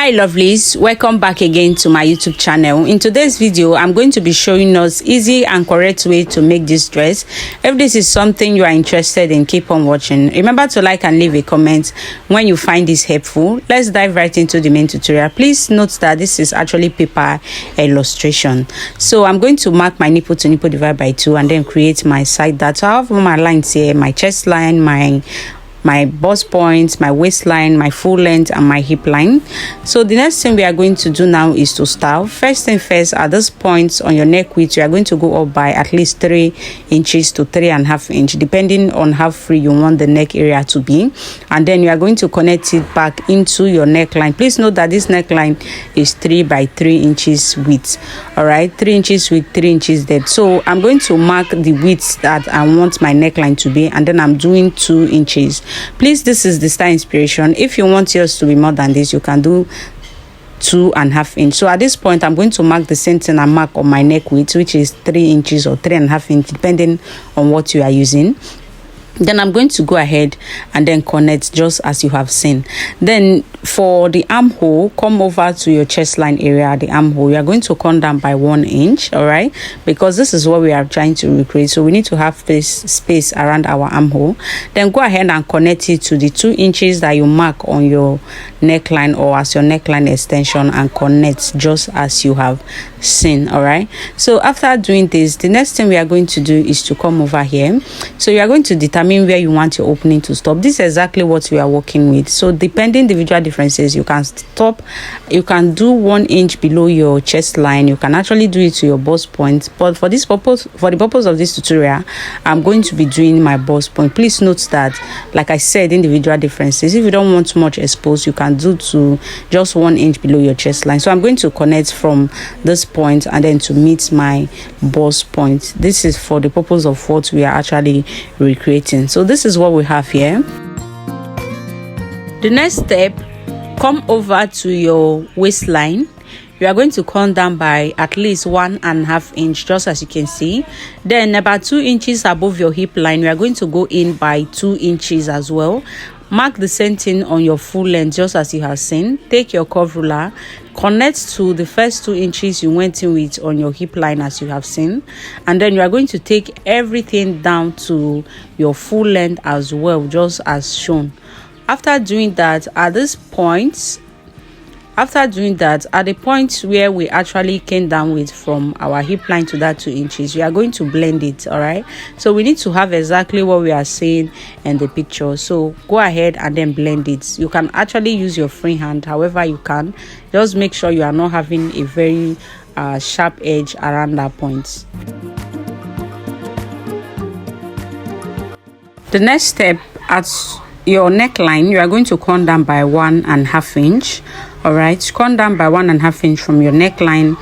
Hi lovelies, welcome back again to my YouTube channel. In today's video, I'm going to be showing us easy and correct way to make this dress. If this is something you are interested in, keep on watching. Remember to like and leave a comment when you find this helpful. Let's dive right into the main tutorial. Please note that this is actually paper illustration. So I'm going to mark my nipple to nipple divide by 2 and then create my side dart. I have all my lines here, my chest line, my bust points, my waistline, my full length, and my hip line. So the next thing we are going to do now is to style. First thing first, at this points on your neck width, you are going to go up by at least 3 inches to 3.5 inches, depending on how free you want the neck area to be. And then you are going to connect it back into your neckline. Please note that this neckline is 3 by 3 inches width. All right, 3 inches width, 3 inches depth. So I'm going to mark the width that I want my neckline to be, and then I'm doing 2 inches. Please, this is the style inspiration. If you want yours to be more than this, you can do 2.5 inches. So at this point, I'm going to mark the same thing I mark on my neck width, which is 3 inches or 3.5 inches, depending on what you are using. Then I'm going to go ahead and then connect just as you have seen. Then for the armhole, come over to your chest line area, the armhole. You are going to come down by 1 inch, all right, because this is what we are trying to recreate. So we need to have space around our armhole. Then go ahead and connect it to the 2 inches that you mark on your neckline or as your neckline extension, and connect just as you have seen. All right, so after doing this, the next thing we are going to do is to come over here. So you are going to determine where you want your opening to stop. This is exactly what we are working with. So depending individual differences, you can stop, you can do 1 inch below your chest line. You can actually do it to your bust point, but for this purpose, for the purpose of this tutorial, I'm going to be doing my bust point. Please note that, like I said, individual differences. If you don't want much exposed, you can do to just 1 inch below your chest line. So I'm going to connect from this point and then to meet my bust point. This is for the purpose of what we are actually recreating. So this is what we have here. The next step, come over to your waistline. You are going to come down by at least 1.5 inch, just as you can see. Then about 2 inches above your hip line, you are going to go in by 2 inches as well. Mark the same thing on your full length, just as you have seen. Take your curve ruler, connect to the first 2 inches you went in with on your hip line, as you have seen, and then you are going to take everything down to your full length as well, just as shown. After doing that, at this point, at the point where we actually came down with from our hip line to that 2 inches, we are going to blend it. All right, so we need to have exactly what we are seeing in the picture. So go ahead and then blend it. You can actually use your free hand, however you can. Just make sure you are not having a very sharp edge around that point. The next step, at your neckline, you are going to come down by 1.5 inch. All right, come down by 1.5 inch from your neckline,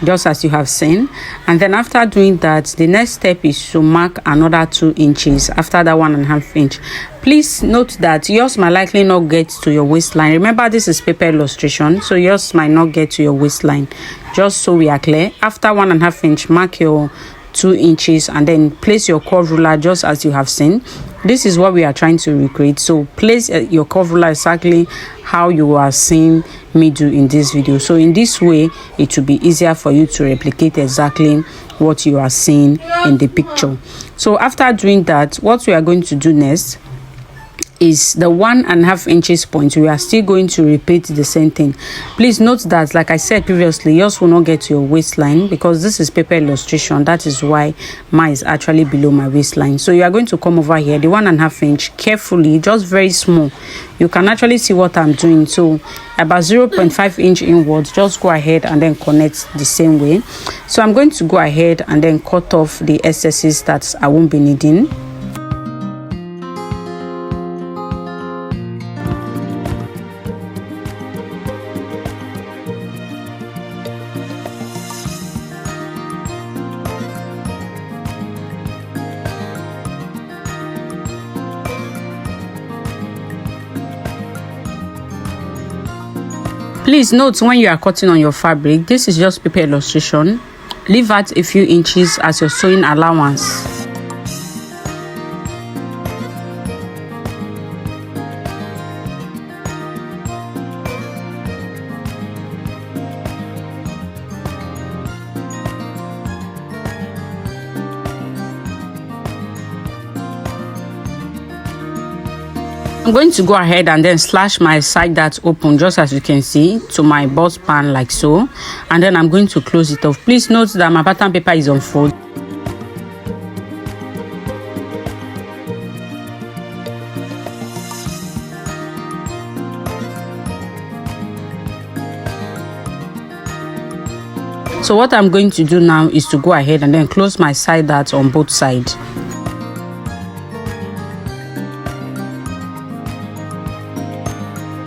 just as you have seen. And then after doing that, the next step is to mark another 2 inches after that 1.5 inch. Please note that yours might likely not get to your waistline. Remember, this is paper illustration, so yours might not get to your waistline. Just so we are clear, after 1.5 inch, mark your 2 inches and then place your curve ruler just as you have seen. This is what we are trying to recreate. So place your curve ruler exactly how you are seeing me do in this video. So in this way, it will be easier for you to replicate exactly what you are seeing in the picture. So after doing that, what we are going to do next is the 1.5 inches point. We are still going to repeat the same thing. Please note that, like I said previously, yours will not get to your waistline because this is paper illustration. That is why mine is actually below my waistline. So you are going to come over here, the 1.5 inch, carefully, just very small. You can actually see what I'm doing. So about 0.5 inch inwards, just go ahead and then connect the same way. So I'm going to go ahead and then cut off the excesses that I won't be needing. Please note, when you are cutting on your fabric, this is just paper illustration. Leave out a few inches as your sewing allowance. I'm going to go ahead and then slash my side dart open, just as you can see, to my bust pan like so, and then I'm going to close it off. Please note that my pattern paper is on fold. So what I'm going to do now is to go ahead and then close my side dart on both sides.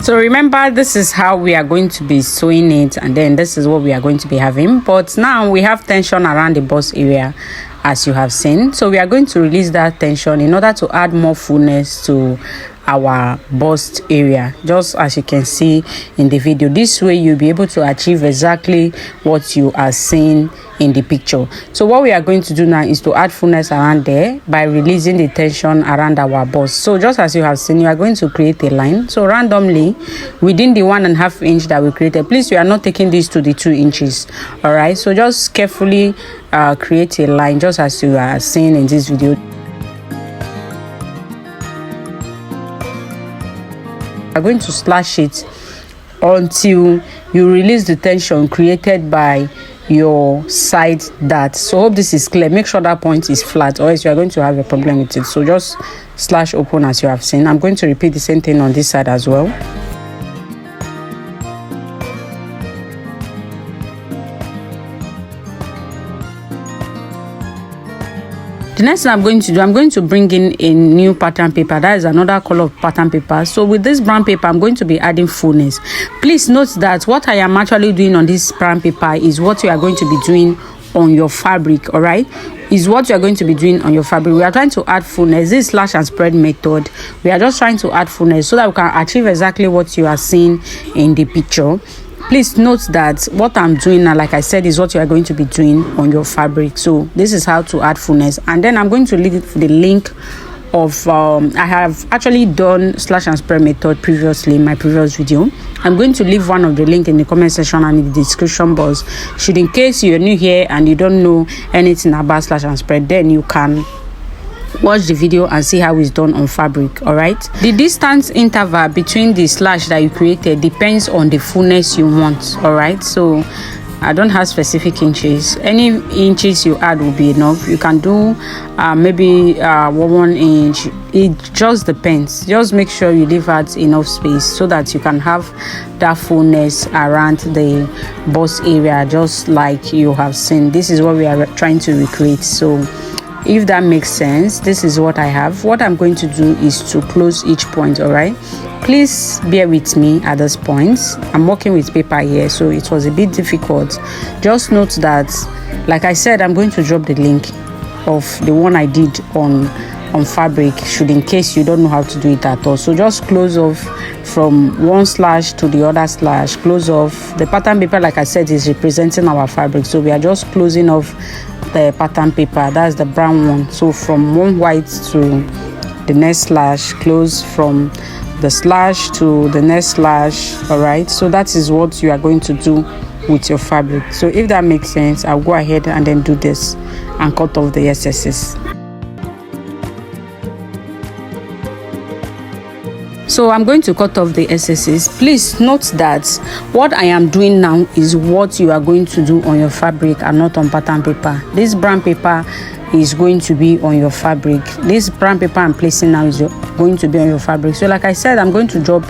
So remember, this is how we are going to be sewing it, and then this is what we are going to be having. But now we have tension around the bust area, as you have seen. So we are going to release that tension in order to add more fullness to our bust area, just as you can see in the video. This way you'll be able to achieve exactly what you are seeing in the picture. So what we are going to do now is to add fullness around there by releasing the tension around our bust. So just as you have seen, you are going to create a line. So randomly within the 1.5 inch that we created, please, you are not taking this to the 2 inches. All right, so just carefully create a line just as you are seeing in this video. You are going to slash it until you release the tension created by your side dart. So hope this is clear. Make sure that point is flat, or else you are going to have a problem with it. So just slash open as you have seen. I'm going to repeat the same thing on this side as well. The next thing I'm going to do, I'm going to bring in a new pattern paper. That is another color of pattern paper. So with this brown paper, I'm going to be adding fullness. Please note that what I am actually doing on this brown paper is what you are going to be doing on your fabric. All right, is what you are going to be doing on your fabric. We are trying to add fullness. This slash and spread method, we are just trying to add fullness so that we can achieve exactly what you are seeing in the picture. Please note that what I'm doing now, like I said, is what you are going to be doing on your fabric. So this is how to add fullness, and then I'm going to leave the link of I have actually done slash and spread method previously in my previous video. I'm going to leave one of the link in the comment section and in the description box, should in case you're new here and you don't know anything about slash and spread, then you can watch the video and see how it's done on fabric. All right, the distance interval between the slash that you created depends on the fullness you want. All right, so I don't have specific inches. Any inches you add will be enough. You can do maybe 1 inch. It just depends. Just make sure you leave out enough space so that you can have that fullness around the bust area, just like you have seen. This is what we are trying to recreate. So if that makes sense, this is what I have. What I'm going to do is to close each point. All right, please bear with me at this point. I'm working with paper here, so it was a bit difficult. Just note that, like I said, I'm going to drop the link of the one I did on fabric, should in case you don't know how to do it at all. So just close off from one slash to the other slash. Close off the pattern paper. Like I said, is representing our fabric, so we are just closing off the pattern paper. That's the brown one. So from one white to the next slash, close from the slash to the next slash. All right, so that is what you are going to do with your fabric. So if that makes sense, I'll go ahead and then do this and cut off the excesses. So I'm going to cut off the excesses. Please note that what I am doing now is what you are going to do on your fabric and not on pattern paper. This brown paper is going to be on your fabric. This brown paper I'm placing now is going to be on your fabric. So like I said, I'm going to drop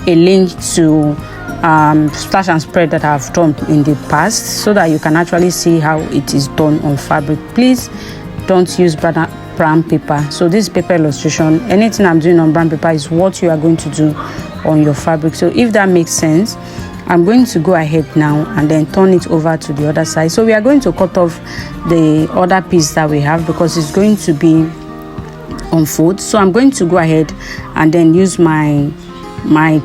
a link to slash and spread that I've done in the past so that you can actually see how it is done on fabric. Please don't use brown paper. So this paper illustration, anything I'm doing on brown paper is what you are going to do on your fabric. So if that makes sense, I'm going to go ahead now and then turn it over to the other side. So we are going to cut off the other piece that we have because it's going to be on fold. So I'm going to go ahead and then use my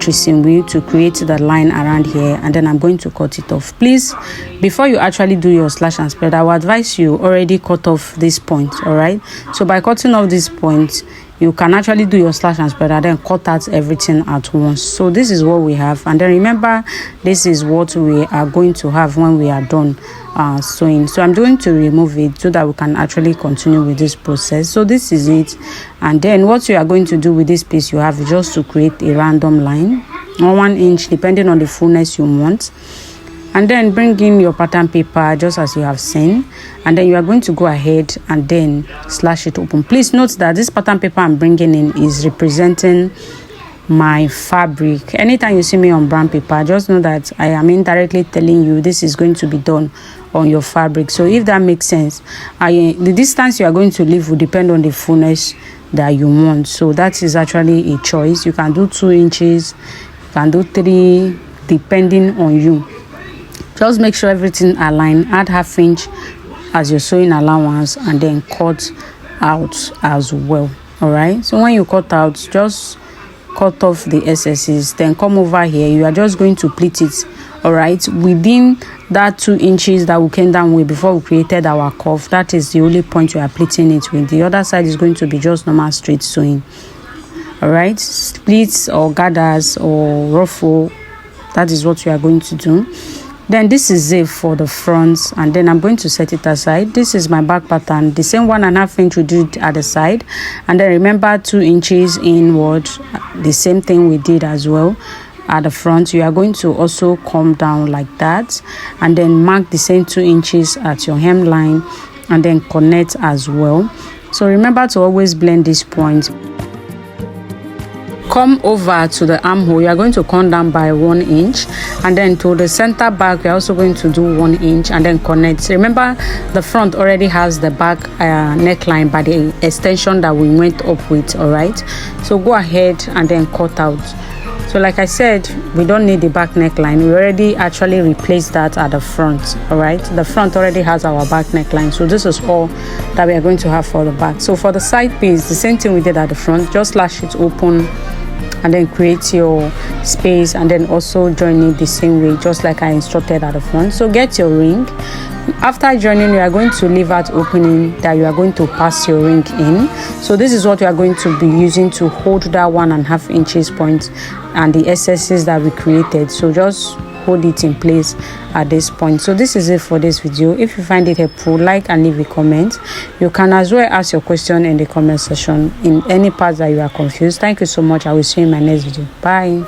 tracing wheel to create the line around here, and then I'm going to cut it off. Please, before you actually do your slash and spread, I will advise you already cut off this point. All right, so by cutting off this point, you can actually do your slash and spread and then cut out everything at once. So this is what we have, and then remember, this is what we are going to have when we are done sewing. So I'm going to remove it so that we can actually continue with this process. So this is it, and then what you are going to do with this piece you have is just to create a random line on 1 inch depending on the fullness you want, and then bring in your pattern paper just as you have seen, and then you are going to go ahead and then slash it open. Please note that this pattern paper I'm bringing in is representing my fabric. Anytime you see me on brown paper, just know that I am indirectly telling you this is going to be done on your fabric. So if that makes sense, the distance you are going to leave will depend on the fullness that you want. So that is actually a choice. You can do 2 inches, you can do 3, depending on you. Just make sure everything align. Add 1/2 inch as your sewing allowance, and then cut out as well. All right, so when you cut out, just cut off the excesses, then come over here. You are just going to pleat it, all right, within that 2 inches that we came down with before we created our cuff. That is the only point you are pleating it with. The other side is going to be just normal straight sewing. All right, splits or gathers or ruffle, that is what you are going to do. Then this is it for the front, and then I'm going to set it aside. This is my back pattern, the same 1.5 inch we did at the side, and then remember 2 inches inward, the same thing we did as well at the front. You are going to also come down like that, and then mark the same 2 inches at your hemline, and then connect as well. So remember to always blend this point. Come over to the armhole. You are going to come down by 1 inch, and then to the center back we are also going to do 1 inch, and then connect. Remember, the front already has the back neckline by the extension that we went up with. All right, so go ahead and then cut out. So like I said, we don't need the back neckline. We already actually replaced that at the front. All right, the front already has our back neckline, so this is all that we are going to have for the back. So for the side piece, the same thing we did at the front. Just slash it open and then create your space, and then also join it the same way, just like I instructed at the front. So get your ring. After joining, you are going to leave out opening that you are going to pass your ring in. So this is what you are going to be using to hold that 1.5 inches point and the excesses that we created. So just hold it in place at this point. So this is it for this video. If you find it helpful, like and leave a comment. You can as well ask your question in the comment section in any part that you are confused. Thank you so much. I will see you in my next video. Bye.